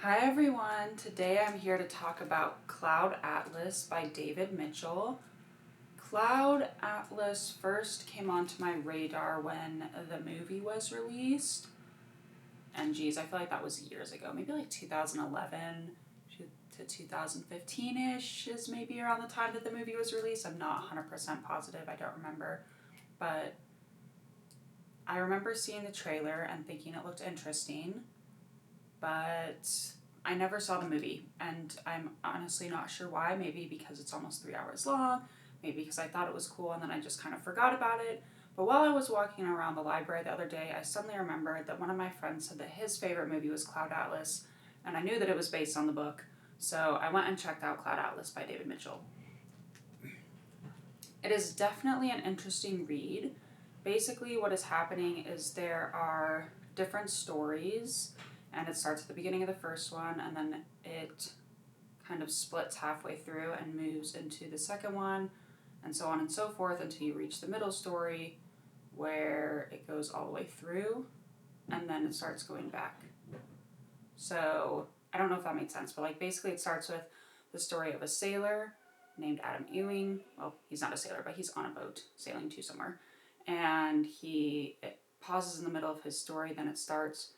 Hi everyone, today I'm here to talk about Cloud Atlas by David Mitchell. Cloud Atlas first came onto my radar when the movie was released. And geez, I feel like that was years ago, maybe like 2011 to 2015-ish is maybe around the time that the movie was released. I'm not 100% positive, I don't remember. But I remember seeing the trailer and thinking it looked interesting. But I never saw the movie, and I'm honestly not sure why. Maybe because it's almost 3 hours long, maybe because I thought it was cool and then I just kind of forgot about it. But while I was walking around the library the other day, I suddenly remembered that one of my friends said that his favorite movie was Cloud Atlas, and I knew that it was based on the book, so I went and checked out Cloud Atlas by David Mitchell. It is definitely an interesting read. Basically, what is happening is there are different stories, and it starts at the beginning of the first one, and then it kind of splits halfway through and moves into the second one, and so on and so forth until you reach the middle story where it goes all the way through, and then it starts going back. So, I don't know if that makes sense, but like basically it starts with the story of a sailor named Adam Ewing. Well, he's not a sailor, but he's on a boat sailing to somewhere. And it pauses in the middle of his story, then it starts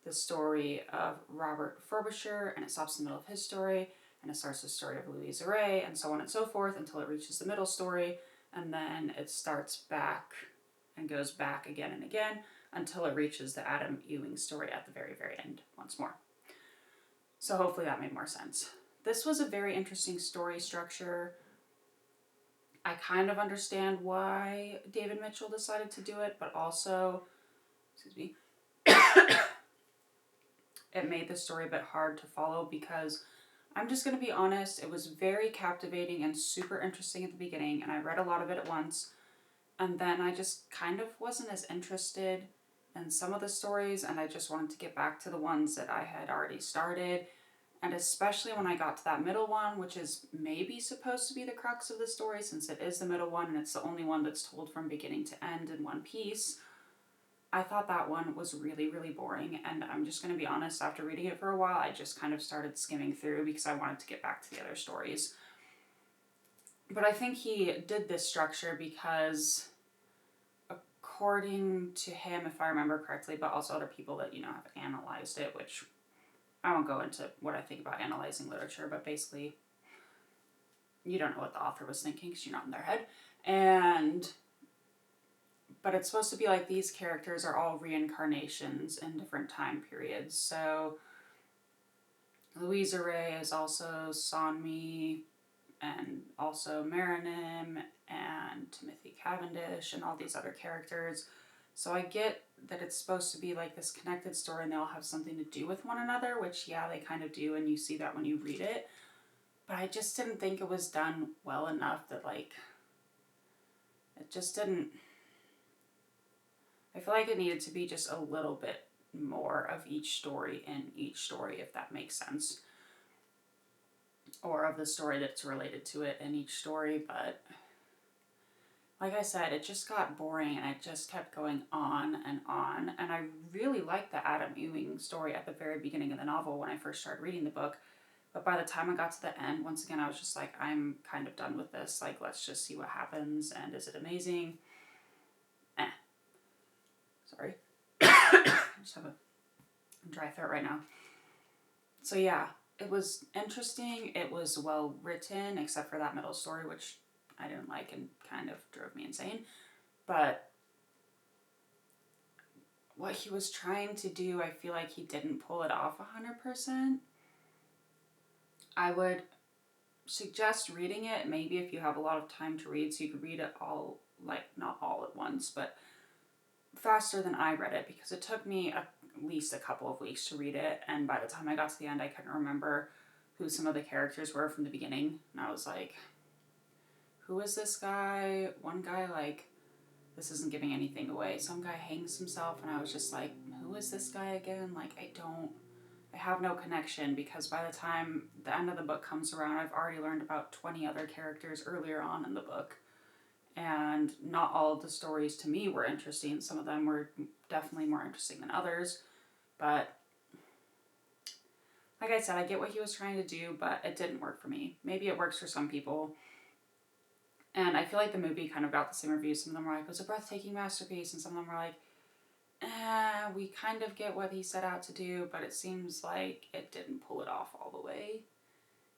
the story of Robert Frobisher, and it stops in the middle of his story, and it starts the story of Louisa Ray, and so on and so forth until it reaches the middle story, and then it starts back and goes back again and again until it reaches the Adam Ewing story at the very, very end once more. So hopefully that made more sense. This was a very interesting story structure. I kind of understand why David Mitchell decided to do it, but also, it made the story a bit hard to follow because I'm just going to be honest, it was very captivating and super interesting at the beginning, and I read a lot of it at once, and then I just kind of wasn't as interested in some of the stories, and I just wanted to get back to the ones that I had already started. And especially when I got to that middle one, which is maybe supposed to be the crux of the story since it is the middle one and it's the only one that's told from beginning to end in one piece, I thought that one was really, really boring. And I'm just going to be honest, after reading it for a while, I just kind of started skimming through because I wanted to get back to the other stories. But I think he did this structure because, according to him, if I remember correctly, but also other people that, have analyzed it, which I won't go into what I think about analyzing literature, but basically, you don't know what the author was thinking because you're not in their head. But it's supposed to be like these characters are all reincarnations in different time periods. So, Louisa Ray is also Sonmi, and also Marinim, and Timothy Cavendish, and all these other characters. So I get that it's supposed to be like this connected story and they all have something to do with one another, which, yeah, they kind of do, and you see that when you read it. But I just didn't think it was done well enough that, like, it just didn't... I feel like it needed to be just a little bit more of each story in each story, if that makes sense. Or of the story that's related to it in each story, but... like I said, it just got boring and it just kept going on. And I really liked the Adam Ewing story at the very beginning of the novel when I first started reading the book. But by the time I got to the end, once again, I was just like, I'm kind of done with this. Like, let's just see what happens. And is it amazing? Sorry. I just have a dry throat right now. So yeah, it was interesting. It was well written, except for that middle story, which I didn't like and kind of drove me insane. But what he was trying to do, I feel like he didn't pull it off 100%. I would suggest reading it, maybe if you have a lot of time to read, so you could read it all, like, not all at once, but faster than I read it, because it took me at least a couple of weeks to read it, and by the time I got to the end, I couldn't remember who some of the characters were from the beginning, and I was like, who is this guy? One guy, like, this isn't giving anything away. Some guy hangs himself, and I was just like, who is this guy again? Like, I have no connection, because by the time the end of the book comes around, I've already learned about 20 other characters earlier on in the book. And not all of the stories to me were interesting. Some of them were definitely more interesting than others. But like I said, I get what he was trying to do, but it didn't work for me. Maybe it works for some people. And I feel like the movie kind of got the same reviews. Some of them were like, it was a breathtaking masterpiece, and some of them were like, we kind of get what he set out to do, but it seems like it didn't pull it off all the way.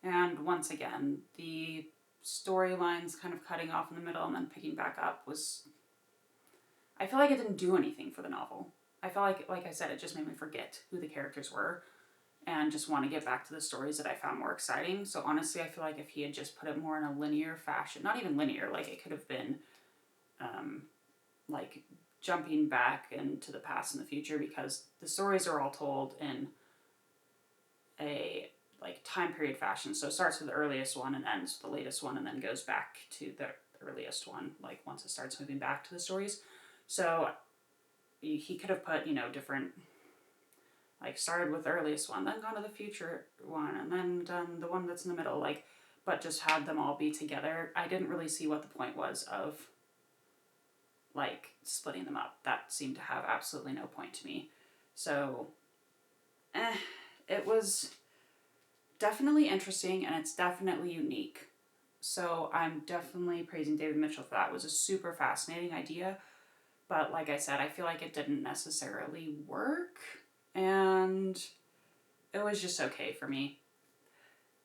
And once again, the storylines kind of cutting off in the middle and then picking back up was... I feel like it didn't do anything for the novel. I feel like I said, it just made me forget who the characters were and just want to get back to the stories that I found more exciting. So honestly, I feel like if he had just put it more in a linear fashion, not even linear, like it could have been like jumping back into the past and the future, because the stories are all told in a like time period fashion. So it starts with the earliest one and ends with the latest one and then goes back to the earliest one, like once it starts moving back to the stories. So he could have put, different, like started with the earliest one, then gone to the future one, and then done the one that's in the middle, like, but just had them all be together. I didn't really see what the point was of like splitting them up. That seemed to have absolutely no point to me. So, it was definitely interesting and it's definitely unique. So I'm definitely praising David Mitchell for that. It was a super fascinating idea. But like I said, I feel like it didn't necessarily work. And it was just okay for me.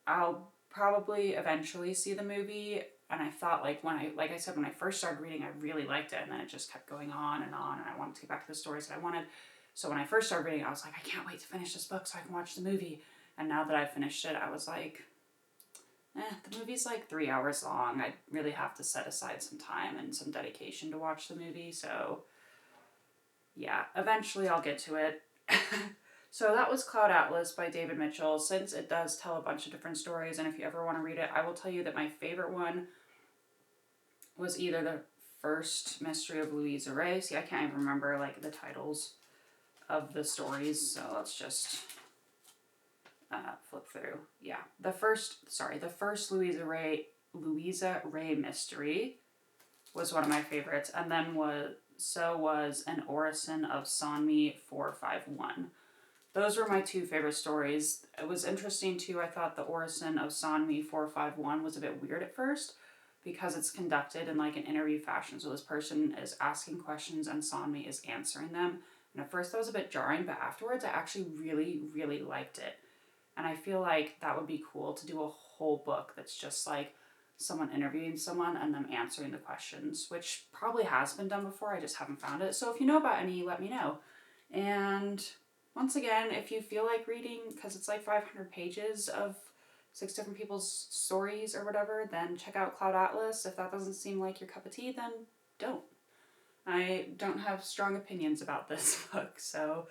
I'll probably eventually see the movie. And I thought like when I said, when I first started reading, I really liked it. And then it just kept going on. And I wanted to get back to the stories that I wanted. So when I first started reading, I was like, I can't wait to finish this book so I can watch the movie. And now that I've finished it, I was like, the movie's like 3 hours long. I really have to set aside some time and some dedication to watch the movie. So yeah, eventually I'll get to it. So that was Cloud Atlas by David Mitchell. Since it does tell a bunch of different stories, and if you ever want to read it, I will tell you that my favorite one was either the first Mystery of Louisa Ray. See, I can't even remember like the titles of the stories, so let's just flip through. Yeah, the first Louisa Ray mystery was one of my favorites, and then was An Orison of Sonmi 451. Those were my two favorite stories. It was interesting too. I thought the Orison of Sonmi 451 was a bit weird at first because it's conducted in like an interview fashion. So this person is asking questions and Sonmi is answering them. And at first that was a bit jarring, but afterwards I actually really, really liked it. And I feel like that would be cool to do a whole book that's just like someone interviewing someone and them answering the questions, which probably has been done before. I just haven't found it. So if you know about any, let me know. And once again, if you feel like reading, because it's like 500 pages of 6 different people's stories or whatever, then check out Cloud Atlas. If that doesn't seem like your cup of tea, then don't. I don't have strong opinions about this book. So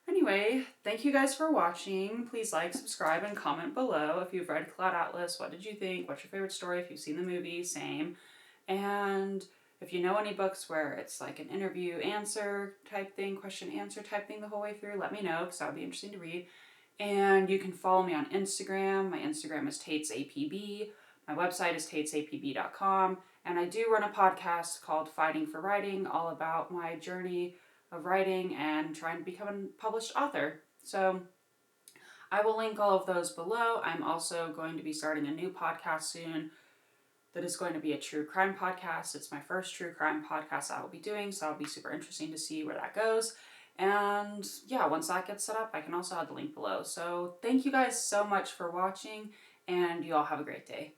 anyway, thank you guys for watching. Please like, subscribe, and comment below. If you've read Cloud Atlas, what did you think? What's your favorite story? If you've seen the movie, same. And if you know any books where it's like an interview answer type thing, question answer type thing the whole way through, let me know because that would be interesting to read. And you can follow me on Instagram. My Instagram is TatesAPB. My website is tatesapb.com. And I do run a podcast called Fighting for Writing, all about my journey of writing and trying to become a published author. So I will link all of those below. I'm also going to be starting a new podcast soon that is going to be a true crime podcast. It's my first true crime podcast I will be doing, so it'll be super interesting to see where that goes. And yeah, once that gets set up, I can also add the link below. So thank you guys so much for watching, and you all have a great day.